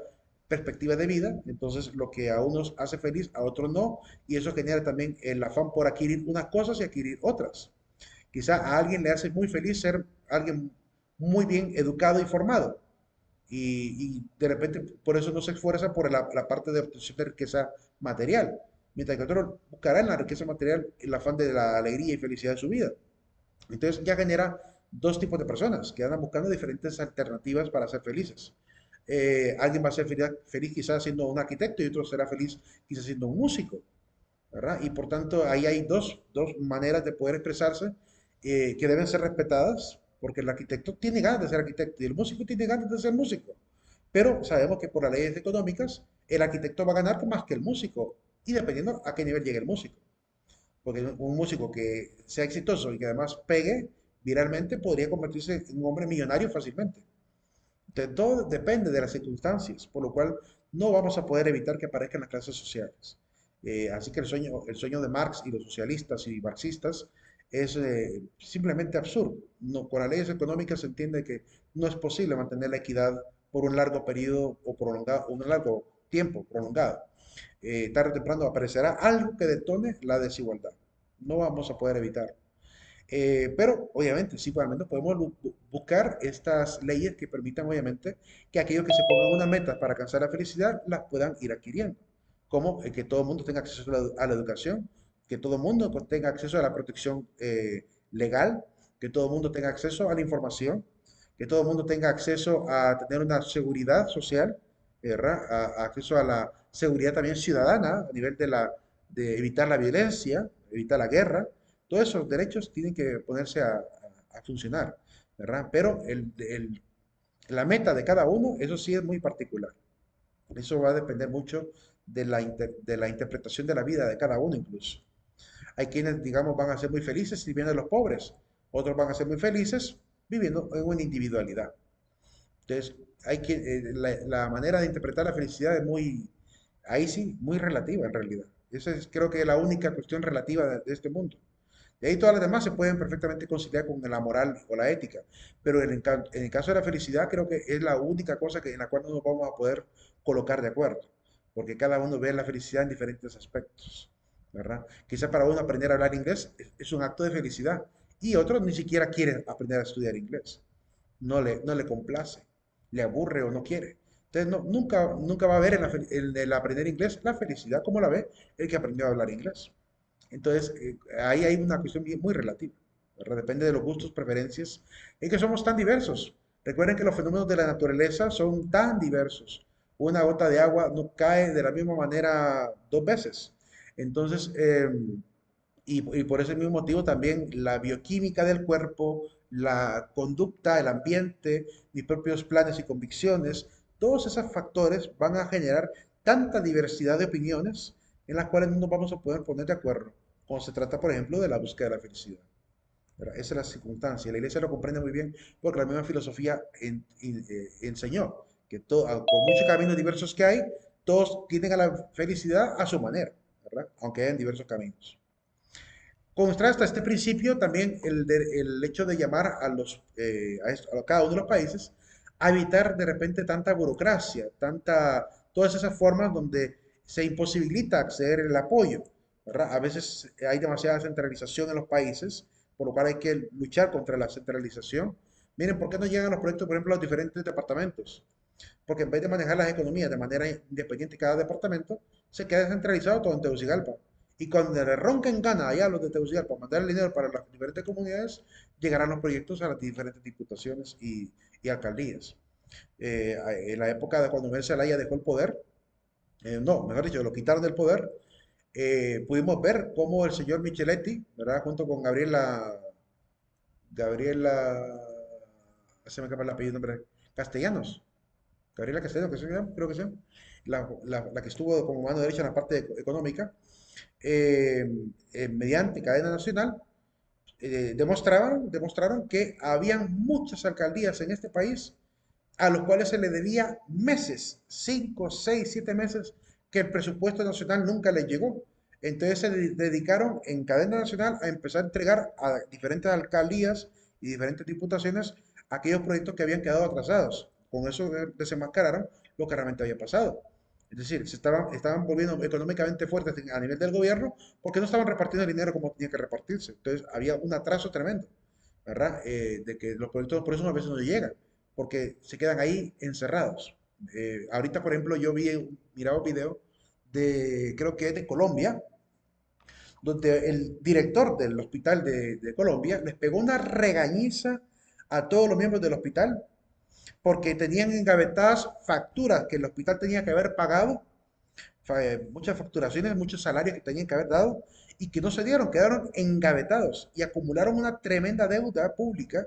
perspectiva de vida, entonces lo que a unos hace feliz, a otros no, y eso genera también el afán por adquirir unas cosas y adquirir otras. Quizá a alguien le hace muy feliz ser alguien muy bien educado y formado, y de repente por eso no se esfuerza por la parte de obtención de riqueza material, mientras que otro buscará en la riqueza material el afán de la alegría y felicidad de su vida. Entonces ya genera dos tipos de personas que andan buscando diferentes alternativas para ser felices. Alguien va a ser feliz quizás siendo un arquitecto y otro será feliz quizás siendo un músico, ¿verdad? Y por tanto ahí hay dos maneras de poder expresarse que deben ser respetadas, porque el arquitecto tiene ganas de ser arquitecto y el músico tiene ganas de ser músico. Pero sabemos que por las leyes económicas el arquitecto va a ganar más que el músico y dependiendo a qué nivel llegue el músico. Porque un músico que sea exitoso y que además pegue viralmente podría convertirse en un hombre millonario fácilmente. Entonces, todo depende de las circunstancias, por lo cual no vamos a poder evitar que aparezcan las clases sociales. Así que el sueño de Marx y los socialistas y marxistas es simplemente absurdo. No, con las leyes económicas se entiende que no es posible mantener la equidad por un largo periodo o prolongado, un largo tiempo prolongado. Tarde o temprano aparecerá algo que detone la desigualdad. No vamos a poder evitar. Pero obviamente, sí, pues, al menos podemos buscar estas leyes que permitan, obviamente, que aquellos que se pongan una meta para alcanzar la felicidad las puedan ir adquiriendo. Como que todo el mundo tenga acceso a la educación, que todo el mundo tenga acceso a la protección legal, que todo el mundo tenga acceso a la información, que todo el mundo tenga acceso a tener una seguridad social, ¿verdad? Acceso a la seguridad también ciudadana a nivel de evitar la violencia, evitar la guerra. Todos esos derechos tienen que ponerse a funcionar, ¿verdad? Pero la meta de cada uno, eso sí es muy particular. Eso va a depender mucho de la interpretación de la vida de cada uno incluso. Hay quienes, digamos, van a ser muy felices viviendo de los pobres, otros van a ser muy felices viviendo en una individualidad. Entonces, la manera de interpretar la felicidad es muy, ahí sí, muy relativa en realidad. Esa es creo que la única cuestión relativa de este mundo. De ahí todas las demás se pueden perfectamente conciliar con la moral o la ética. Pero en el caso de la felicidad, creo que es la única cosa en la cual no nos vamos a poder colocar de acuerdo. Porque cada uno ve la felicidad en diferentes aspectos, ¿verdad? Quizá para uno aprender a hablar inglés es un acto de felicidad. Y otro ni siquiera quiere aprender a estudiar inglés. No le complace, le aburre o no quiere. Entonces, nunca va a ver en el aprender inglés la felicidad como la ve el que aprendió a hablar inglés. Entonces, ahí hay una cuestión muy relativa, ¿verdad? Depende de los gustos, preferencias, y que somos tan diversos. Recuerden que los fenómenos de la naturaleza son tan diversos. Una gota de agua no cae de la misma manera dos veces. Entonces, y por ese mismo motivo también la bioquímica del cuerpo, la conducta, el ambiente, mis propios planes y convicciones, todos esos factores van a generar tanta diversidad de opiniones en las cuales no nos vamos a poder poner de acuerdo cuando se trata, por ejemplo, de la búsqueda de la felicidad. ¿Verdad? Esa es la circunstancia. La iglesia lo comprende muy bien porque la misma filosofía enseñó que por muchos caminos diversos que hay, todos tienden a la felicidad a su manera, ¿verdad? Aunque hayan diversos caminos. Contrasta este principio también el hecho de llamar a cada uno de los países a evitar de repente tanta burocracia, todas esas formas donde se imposibilita acceder al apoyo, ¿verdad? A veces hay demasiada centralización en los países, por lo cual hay que luchar contra la centralización. Miren, ¿por qué no llegan los proyectos, por ejemplo, a los diferentes departamentos? Porque en vez de manejar las economías de manera independiente cada departamento, se queda centralizado todo en Tegucigalpa. Y cuando le ronquen ganas allá a los de Tegucigalpa mandar el dinero para las diferentes comunidades, llegarán los proyectos a las diferentes diputaciones y alcaldías. En la época de cuando Miguel Zelaya dejó el poder, no, mejor dicho, lo quitaron del poder, pudimos ver cómo el señor Micheletti, ¿verdad? Junto con Gabriela, se me acaba el apellido, nombre, Castellanos, Gabriela Castellano, que se llama, creo que se llama, la que estuvo como mano derecha en la parte económica, eh, mediante cadena nacional, demostraron que habían muchas alcaldías en este país a los cuales se le debía meses, 5, 6, 7 meses, que el presupuesto nacional nunca les llegó. Entonces se dedicaron en cadena nacional a empezar a entregar a diferentes alcaldías y diferentes diputaciones aquellos proyectos que habían quedado atrasados. Con eso desenmascararon lo que realmente había pasado. Es decir, estaban volviendo económicamente fuertes a nivel del gobierno porque no estaban repartiendo el dinero como tenía que repartirse. Entonces había un atraso tremendo, ¿verdad? De que los proyectos por eso a veces no llegan, porque se quedan ahí encerrados. Ahorita, por ejemplo, miraba un video creo que es de Colombia, donde el director del hospital de Colombia les pegó una regañiza a todos los miembros del hospital porque tenían engavetadas facturas que el hospital tenía que haber pagado, muchas facturaciones, muchos salarios que tenían que haber dado y que no se dieron, quedaron engavetados y acumularon una tremenda deuda pública,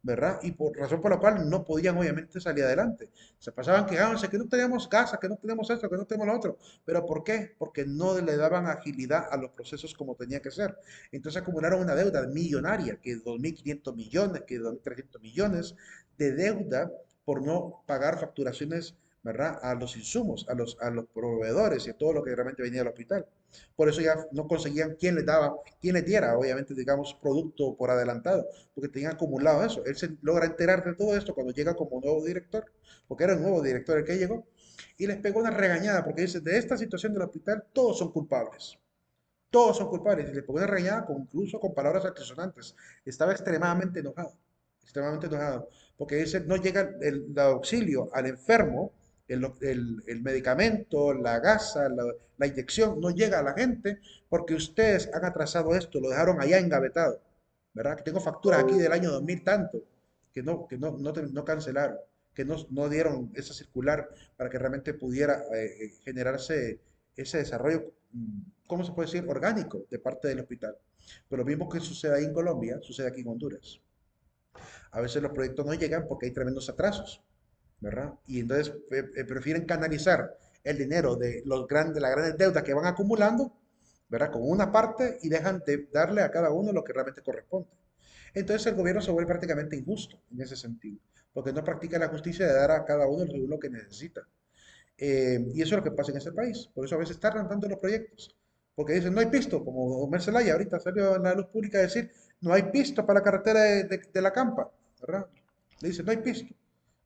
¿verdad? Y por razón por la cual no podían obviamente salir adelante. Se pasaban quejándose que no teníamos casa, que no tenemos esto, que no tenemos lo otro. ¿Pero por qué? Porque no le daban agilidad a los procesos como tenía que ser. Entonces acumularon una deuda millonaria, que 2.500 millones, que 2.300 millones de deuda por no pagar facturaciones ¿verdad? A los insumos, a los proveedores y a todo lo que realmente venía al hospital. Por eso ya no conseguían quién les daba, quién les diera, obviamente, digamos, producto por adelantado, porque tenían acumulado eso. Él se logra enterar de todo esto cuando llega como nuevo director, porque era el nuevo director el que llegó, y les pegó una regañada, porque dice, de esta situación del hospital, todos son culpables. Todos son culpables. Y le pegó una regañada, incluso con palabras altisonantes. Estaba extremadamente enojado, porque dice, no llega el auxilio al enfermo, el medicamento, la gasa, la inyección, no llega a la gente porque ustedes han atrasado esto, lo dejaron allá engavetado, ¿verdad? Que tengo facturas aquí del año 2000 tanto, no cancelaron, que no dieron esa circular para que realmente pudiera generarse ese desarrollo, ¿cómo se puede decir? Orgánico de parte del hospital. Pero lo mismo que sucede ahí en Colombia, sucede aquí en Honduras. A veces los proyectos no llegan porque hay tremendos atrasos, ¿verdad? Y entonces prefieren canalizar el dinero de las grandes deudas que van acumulando, ¿verdad? Con una parte y dejan de darle a cada uno lo que realmente corresponde. Entonces el gobierno se vuelve prácticamente injusto en ese sentido, porque no practica la justicia de dar a cada uno lo que necesita. Y eso es lo que pasa en ese país. Por eso a veces tardan tanto los proyectos. Porque dicen, no hay pisto, como Omer Zelaya ahorita salió en la luz pública a decir, no hay pisto para la carretera de la Campa, ¿verdad? Le dicen, no hay pisto.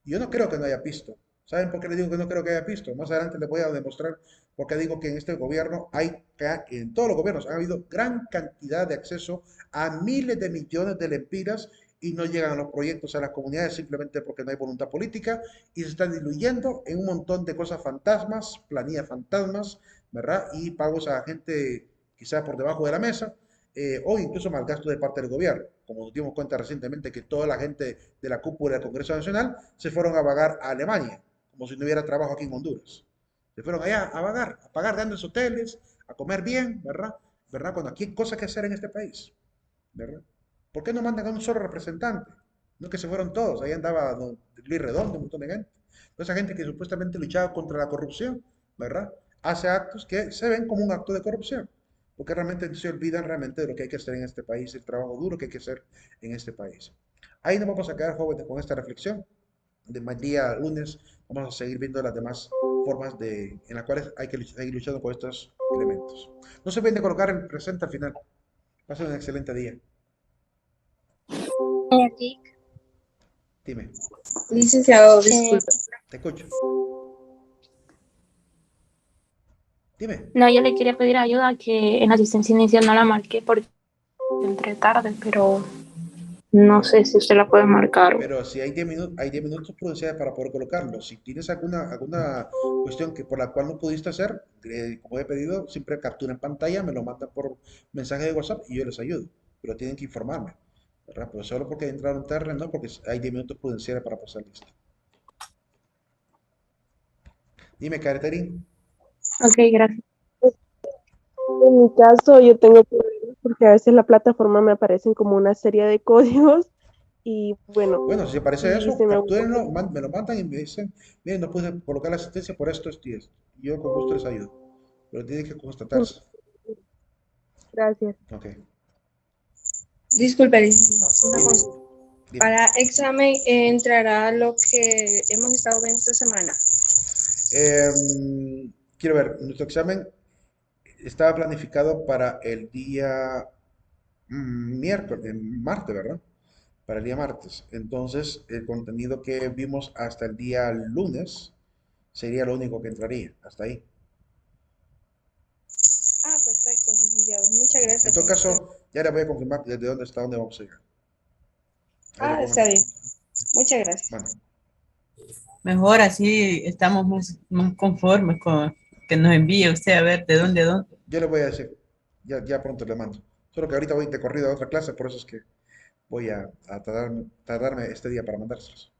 Y yo no creo que no haya pisto. ¿Saben por qué le digo que no creo que haya pisto? Más adelante les voy a demostrar por qué digo que en este gobierno en todos los gobiernos ha habido gran cantidad de acceso a miles de millones de lempiras y no llegan a los proyectos a las comunidades simplemente porque no hay voluntad política y se están diluyendo en un montón de cosas fantasmas, planillas fantasmas, ¿verdad? Y pagos a gente quizás por debajo de la mesa, o incluso mal gasto de parte del gobierno. Como nos dimos cuenta recientemente que toda la gente de la cúpula del Congreso Nacional se fueron a vagar a Alemania, como si no hubiera trabajo aquí en Honduras. Se fueron allá a vagar, a pagar grandes hoteles, a comer bien, ¿verdad? ¿Verdad? Cuando aquí hay cosas que hacer en este país, ¿verdad? ¿Por qué no mandan a un solo representante? No que se fueron todos, ahí andaba Luis Redondo, un montón de gente. Toda esa gente que supuestamente luchaba contra la corrupción, ¿verdad? Hace actos que se ven como un acto de corrupción, porque realmente se olvidan realmente de lo que hay que hacer en este país, el trabajo duro que hay que hacer en este país. Ahí nos vamos a quedar jóvenes con esta reflexión. De más día lunes vamos a seguir viendo las demás formas en las cuales hay que seguir luchando con estos elementos. No se olviden de colocar el presente al final. Pasen un excelente día. Aquí, Dime, licenciado, disculpe. te escucho. Dime. No, yo le quería pedir ayuda que en la asistencia inicial no la marqué porque entré tarde, pero no sé si usted la puede marcar. Pero si hay 10 minutos prudenciales para poder colocarlo. Si tienes alguna cuestión por la cual no pudiste hacer, como he pedido, siempre captura en pantalla, me lo mandan por mensaje de WhatsApp y yo les ayudo. Pero tienen que informarme, ¿verdad? Pero solo porque entraron tarde, no, porque hay 10 minutos prudenciales para pasar lista. Dime, Caterín. Ok, gracias. En mi caso, yo tengo problemas porque a veces la plataforma me aparecen como una serie de códigos y bueno, Bueno, si aparece sí eso, se me captúrenlo, me lo mandan y me dicen, miren, no pude colocar la asistencia por esto, esto y esto. Y yo con gusto les ayudo. Pero tiene que constatarse. Gracias. Ok, Disculpe, licenciado, una dime, consulta. dime. Para examen entrará lo que hemos estado viendo esta semana. Quiero ver, nuestro examen estaba planificado para el día miércoles, martes, ¿verdad? Para el día martes. Entonces, el contenido que vimos hasta el día lunes sería lo único que entraría, hasta ahí. Ah, perfecto, licenciado. Muchas En gracias. todo caso, ya les voy a confirmar desde dónde está, dónde vamos a llegar. Ahí lo Ah, pongo en está el bien. chat. Muchas gracias. Bueno, Mejor así estamos más conformes con que nos envíe usted a ver de dónde a dónde. yo les voy a decir, ya pronto les mando. Solo que ahorita voy de corrido a otra clase, por eso es que voy a tardarme este día para mandárselos.